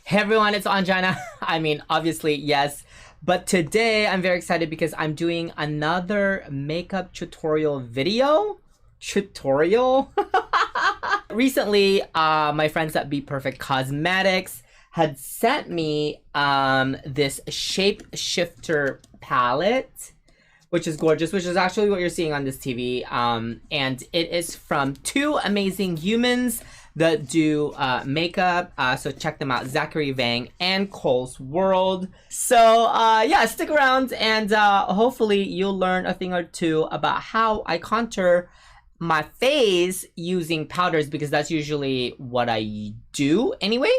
Hey everyone, it's Anjana. I mean, obviously, yes. But today I'm very excited because I'm doing another makeup tutorial video. Tutorial? Recently, my friends at Bperfect Cosmetics had sent me this shape shifter palette, which is gorgeous, which is actually what you're seeing on this TV. And it is from two amazing humans that do makeup. So check them out, Zackary Vang and CohlsWorld. So yeah, stick around and hopefully you'll learn a thing or two about how I contour my face using powders, because that's usually what I do anyway.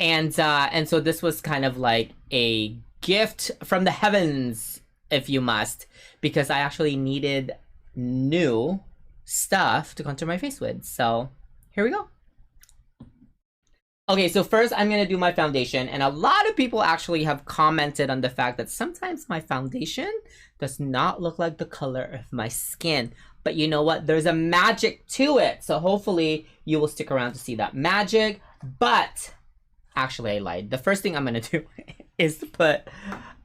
And so this was kind of like a gift from the heavens, if you must, because I actually needed new stuff to contour my face with. So here we go. Okay, so first I'm gonna do my foundation, and a lot of people actually have commented on the fact that sometimes my foundation does not look like the color of my skin. But you know what? There's a magic to it. So hopefully you will stick around to see that magic. But actually I lied. The first thing I'm gonna do is to put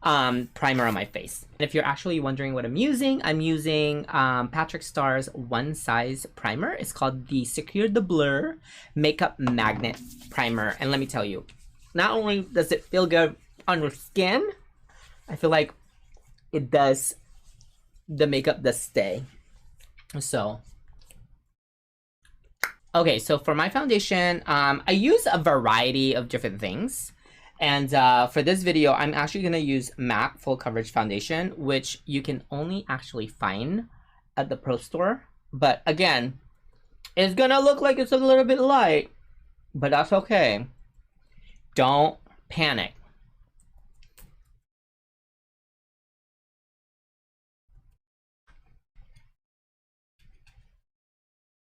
primer on my face. And if you're actually wondering what I'm using Patrick Starr's One Size Primer. It's called the Secure the Blur Makeup Magnet Primer. And let me tell you, not only does it feel good on your skin, I feel like it does, the makeup does stay. So okay, so for my foundation, I use a variety of different things. And for this video, I'm actually going to use MAC Full Coverage Foundation, which you can only actually find at the Pro Store. But again, it's going to look like it's a little bit light, but that's okay. Don't panic.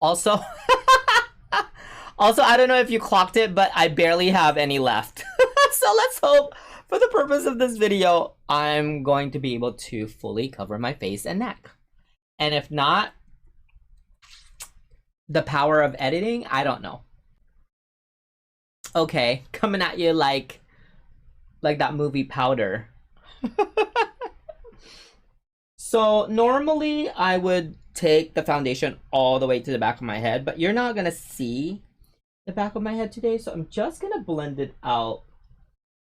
Also, I don't know if you clocked it, but I barely have any left. So let's hope, for the purpose of this video, I'm going to be able to fully cover my face and neck. And if not, the power of editing, I don't know. Okay, coming at you like that movie Powder. So normally I would take the foundation all the way to the back of my head, but you're not gonna see the back of my head today, so I'm just gonna blend it out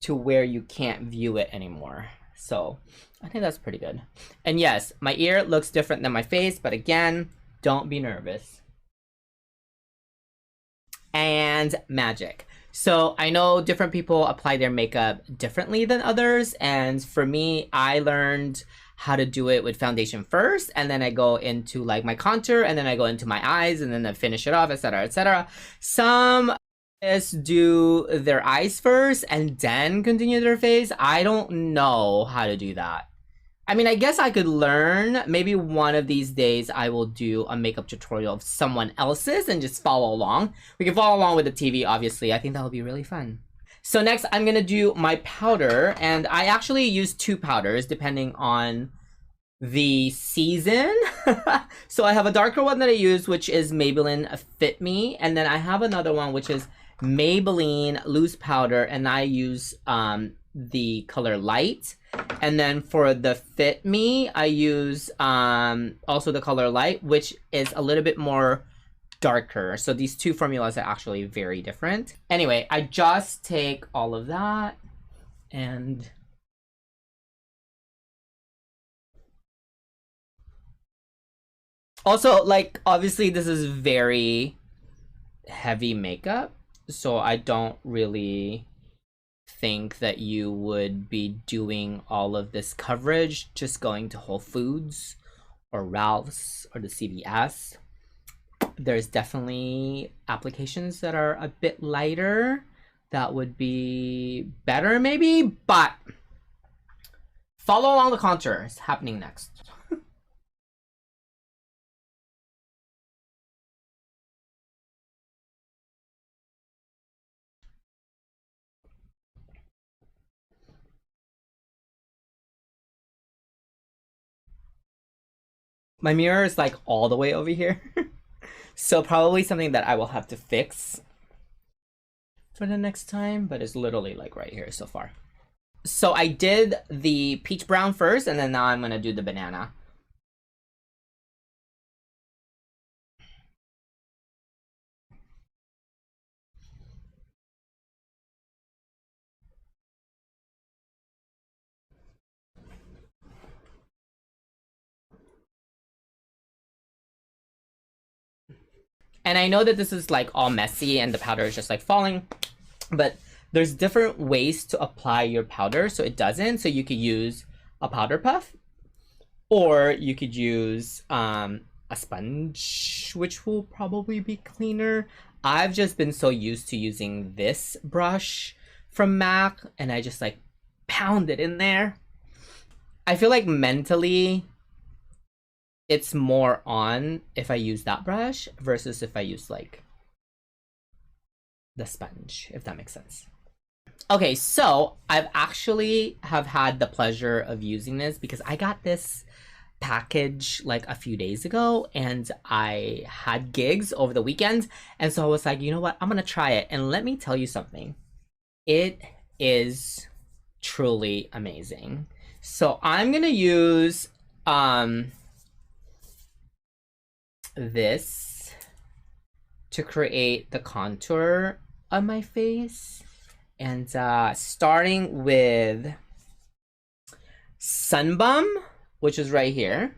to where you can't view it anymore. So I think that's pretty good. And yes, my ear looks different than my face, but again, don't be nervous. And magic. So I know different people apply their makeup differently than others, and for me, I learned how to do it with foundation first, and then I go into like my contour, and then I go into my eyes, and then I finish it off, etc., etc. Some do their eyes first and then continue their face. I don't know how to do that. I mean, I guess I could learn. Maybe one of these days I will do a makeup tutorial of someone else's and just follow along. We can follow along with the TV, obviously. I think that'll be really fun. So next I'm gonna do my powder, and I actually use two powders depending on the season. So I have a darker one that I use, which is Maybelline Fit Me, and then I have another one which is Maybelline loose powder, and I use the color light. And then for the Fit Me, I use also the color light, which is a little bit more darker. So these two formulas are actually very different. Anyway, I just take all of that and also, like, obviously this is very heavy makeup, so I don't really think that you would be doing all of this coverage just going to Whole Foods or Ralph's or the CVS. There's definitely applications that are a bit lighter that would be better maybe, but follow along the contour. It's happening next. My mirror is like all the way over here. So probably something that I will have to fix for the next time, but it's literally like right here so far. So I did the peach brown first, and then now I'm gonna do the banana. And I know that this is like all messy and the powder is just like falling, but there's different ways to apply your powder so it doesn't. So you could use a powder puff, or you could use a sponge, which will probably be cleaner. I've just been so used to using this brush from MAC, and I just like pound it in there. I feel like mentally it's more on if I use that brush versus if I use like the sponge, if that makes sense. Okay, so I've actually have had the pleasure of using this because I got this package like a few days ago and I had gigs over the weekend, and so I was like, you know what, I'm gonna try it. And let me tell you something, it is truly amazing. So I'm gonna use this to create the contour of my face, and starting with Sunbum, which is right here.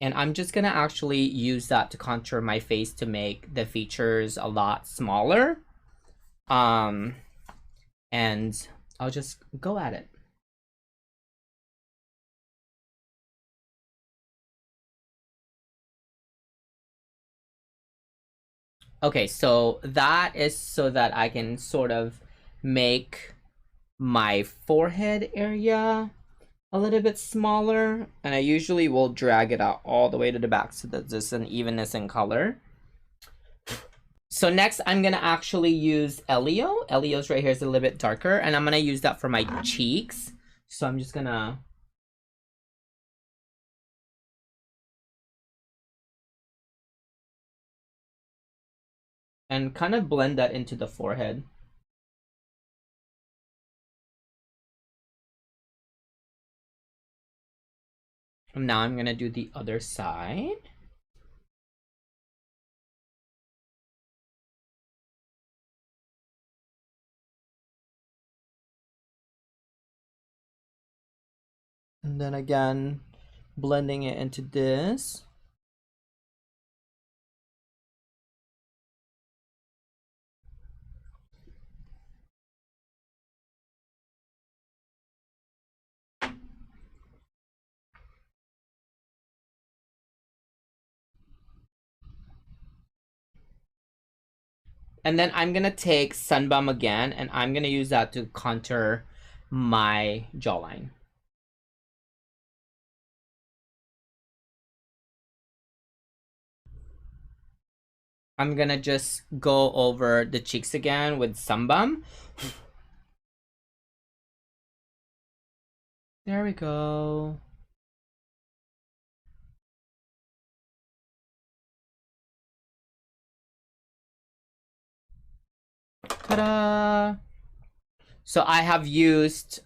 And I'm just gonna actually use that to contour my face to make the features a lot smaller. And I'll just go at it. Okay, so that is so that I can sort of make my forehead area a little bit smaller, and I usually will drag it out all the way to the back so that there's an evenness in color. So next I'm gonna actually use Elio. Elio's right here is a little bit darker, and I'm gonna use that for my cheeks. So I'm just gonna and kind of blend that into the forehead. And now I'm gonna do the other side. And then again, blending it into this. And then I'm gonna take Sunbum again, and I'm gonna use that to contour my jawline. I'm gonna just go over the cheeks again with Sunbum. There we go. Ta-da! So I have used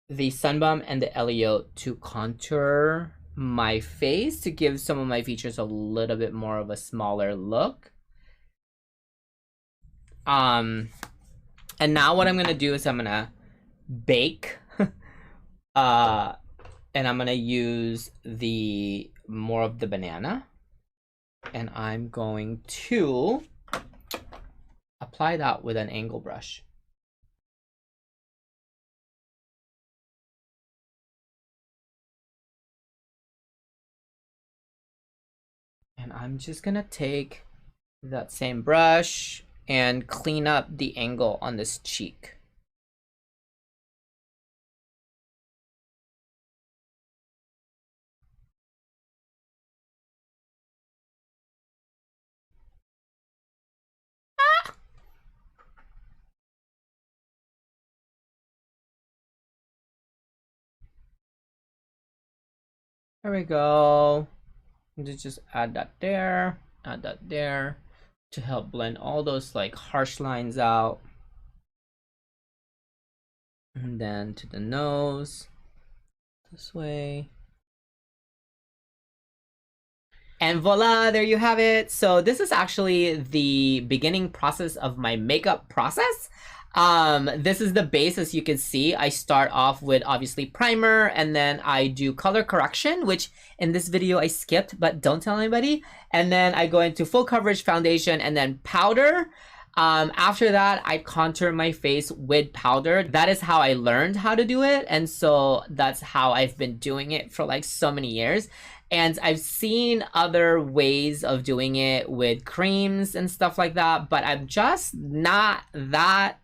the Sunbum and the Elio to contour my face to give some of my features a little bit more of a smaller look. And now what I'm gonna do is I'm gonna bake. And I'm gonna use the more of the banana, and I'm going to apply that with an angle brush. And I'm just gonna take that same brush and clean up the angle on this cheek. There we go. Just add that there, add that there to help blend all those like harsh lines out. And then to the nose, this way. And voila, there you have it. So this is actually the beginning process of my makeup process. This is the base, as you can see. I start off with obviously primer, and then I do color correction, which in this video I skipped, but don't tell anybody. And then I go into full coverage foundation and then powder. After that, I contour my face with powder. That is how I learned how to do it. And so that's how I've been doing it for like so many years. And I've seen other ways of doing it with creams and stuff like that, but I'm just not that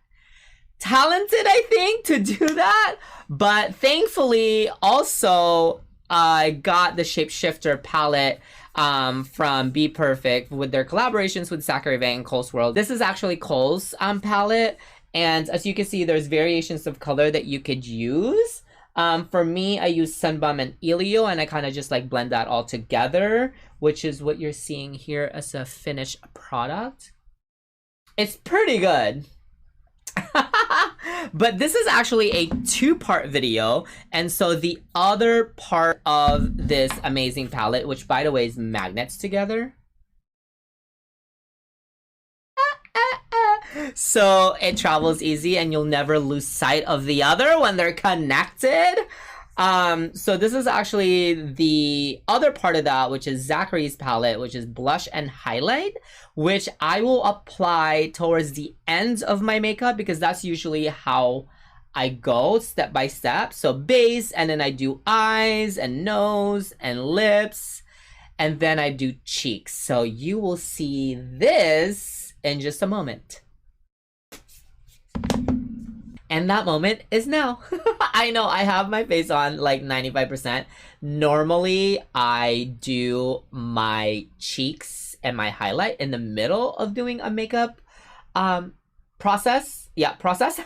talented, I think, to do that. But thankfully, also, I got the Shapeshifter palette from Bperfect with their collaborations with Zackary Vang and CohlsWorld. This is actually Kohl's palette, and as you can see, there's variations of color that you could use. For me, I use Sunbum and Elio, and I kind of just like blend that all together, which is what you're seeing here as a finished product. It's pretty good. But this is actually a two-part video, and so the other part of this amazing palette, which by the way is magnets together, so it travels easy and you'll never lose sight of the other when they're connected. So this is actually the other part of that, which is Zackary's palette, which is blush and highlight, which I will apply towards the end of my makeup because that's usually how I go step by step. So base, and then I do eyes and nose and lips, and then I do cheeks. So you will see this in just a moment. And that moment is now. I know I have my face on like 95%. Normally, I do my cheeks and my highlight in the middle of doing a makeup process. Yeah, process.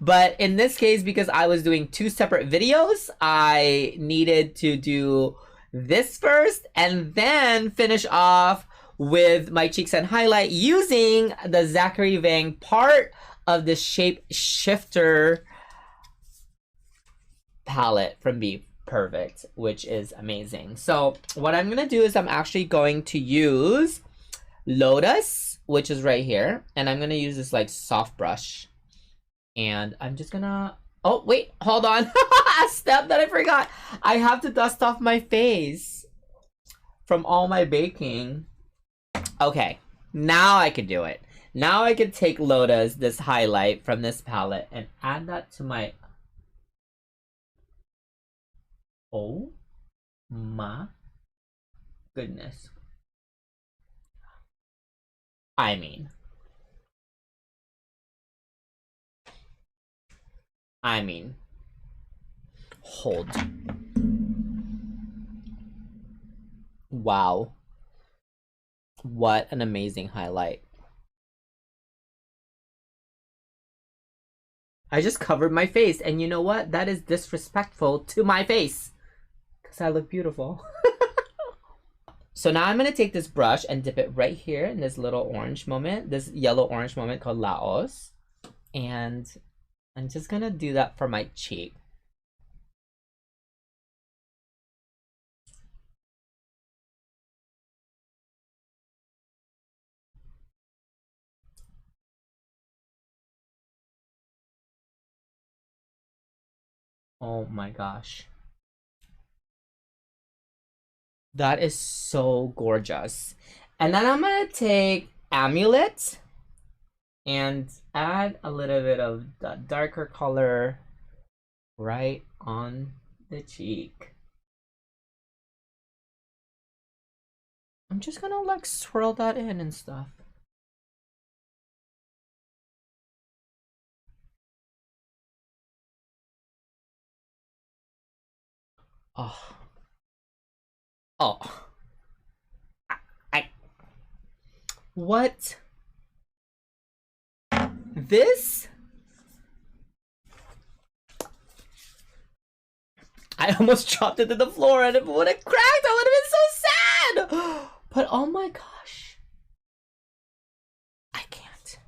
But in this case, because I was doing two separate videos, I needed to do this first and then finish off with my cheeks and highlight using the Zackary Vang part of the Shapeshifter palette from Bperfect, which is amazing. So what I'm gonna do is I'm actually going to use Lotus, which is right here, and I'm gonna use this like soft brush, and I'm just gonna, oh wait, hold on. A step that I forgot. I have to dust off my face from all my baking. Okay, now I can do it. Now I can take Lotus, this highlight from this palette, and add that to my... Oh my goodness. I mean, hold. Wow. What an amazing highlight. I just covered my face, and you know what? That is disrespectful to my face, because I look beautiful. So now I'm going to take this brush and dip it right here in this little orange moment, this yellow-orange moment called Laos. And I'm just going to do that for my cheek. Oh my gosh. That is so gorgeous. And then I'm gonna take Amulet and add a little bit of the darker color right on the cheek. I'm just gonna like swirl that in and stuff. Oh. Oh. What? This? I almost dropped it to the floor, and if it would have cracked, I would have been so can! But oh my gosh. I can't.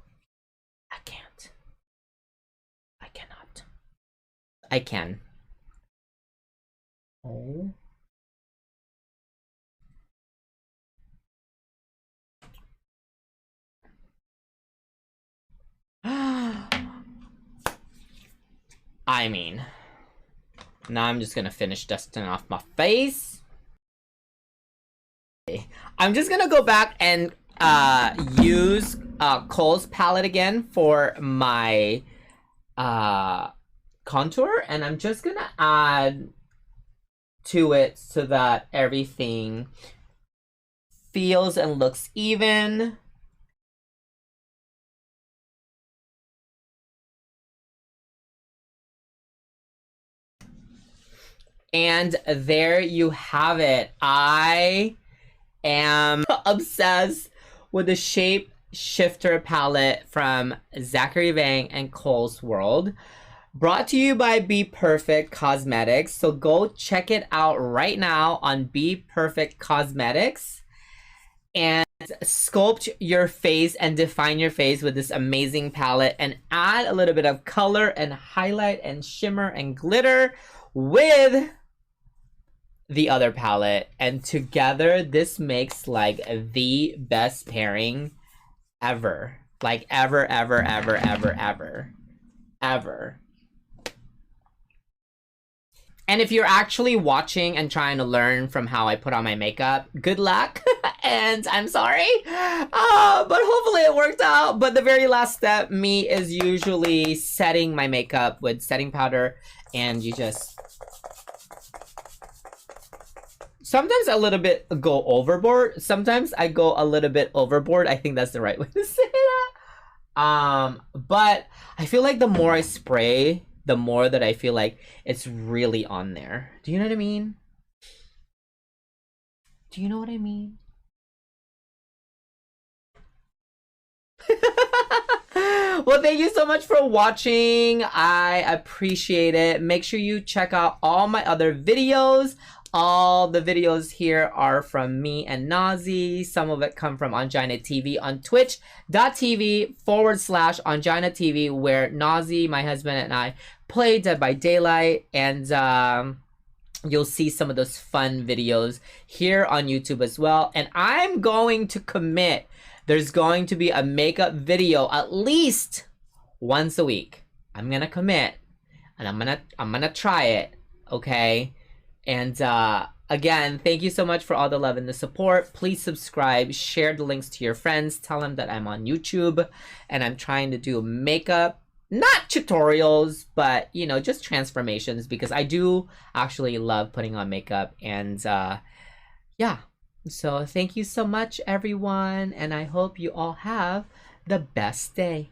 I can't. I cannot. I can. Oh. I mean, now I'm just gonna finish dusting off my face. I'm just gonna go back and use Kohl's palette again for my contour, and I'm just gonna add to it so that everything feels and looks even. And there you have it. I am obsessed with the Shape Shifter palette from Zackary Vang and CohlsWorld. Brought to you by Bperfect Cosmetics. So go check it out right now on Bperfect Cosmetics. And sculpt your face and define your face with this amazing palette. And add a little bit of color and highlight and shimmer and glitter with the other palette, and together this makes like the best pairing ever. Like ever. And if you're actually watching and trying to learn from how I put on my makeup, good luck. And I'm sorry, but hopefully it worked out. But the very last step, me, is usually setting my makeup with setting powder, and you just sometimes a little bit go overboard. Sometimes I go a little bit overboard. I think that's the right way to say that. But I feel like the more I spray, the more that I feel like it's really on there. Do you know what I mean? Do you know what I mean? Well, thank you so much for watching. I appreciate it. Make sure you check out all my other videos. All the videos here are from me and Nazi. Some of it come from Angina TV on twitch.tv/Angina TV, where Nazi, my husband, and I play Dead by Daylight. And you'll see some of those fun videos here on YouTube as well. And I'm going to commit, there's going to be a makeup video at least once a week. I'm gonna commit, and I'm gonna try it, okay? And again, thank you so much for all the love and the support. Please subscribe, share the links to your friends, tell them that I'm on YouTube and I'm trying to do makeup, not tutorials, but you know, just transformations, because I do actually love putting on makeup. And yeah, so thank you so much, everyone, and I hope you all have the best day.